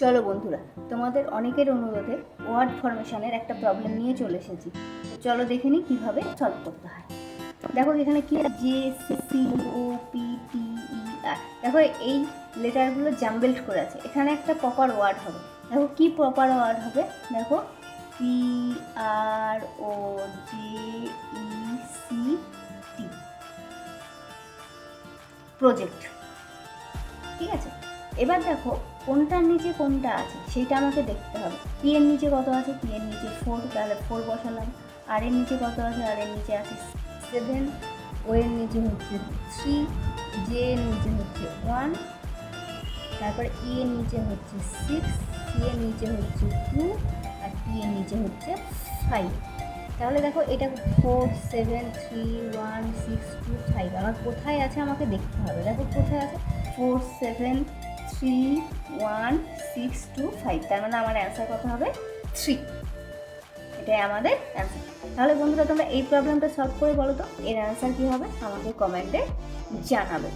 চলো বন্ধুরা, তোমাদের অনেকের অনুরোধে ওয়ার্ড ফরমেশনের একটা প্রবলেম নিয়ে চলে এসেছি। তো চলো দেখে নিই কীভাবে সলভ করতে হয়। দেখো এখানে কি JCCOPTER, দেখো এই লেটারগুলো জাম্বেলড করে আছে। এখানে একটা প্রপার ওয়ার্ড হবে। দেখো কি প্রপার ওয়ার্ড হবে, দেখো PROJECT, প্রজেক্ট। ঠিক আছে, এবার দেখো কোনটার নিচে কোনটা আছে সেইটা আমাকে দেখতে হবে। পি এর নিচে কত আছে, পি এর নিচে 4, তাহলে 4 বসালাম। আর এর নিচে কত আছে, আর এর নিচে আছে 7, ও এর নিচে হচ্ছে 3, জে এর নিচে হচ্ছে 1, তারপরে ই এর নিচে হচ্ছে 6, সি এর নিচে হচ্ছে 2, আর টি এর নিচে হচ্ছে 5। তাহলে দেখো এটা 4, 7, 3, 1, 6, 2, 5 আমার কোথায় আছে আমাকে দেখতে হবে। দেখো কোথায় আছে, 4, 7, 3, 1, 6, 2, 5, তার মানে আমার অ্যান্সার কত হবে, 3। এটাই আমাদের অ্যান্সার। তাহলে বন্ধুরা তোমরা এই প্রবলেমটা সলভ করে বলো তো এর অ্যান্সার কী হবে, আমাকে কমেন্টে জানাবে।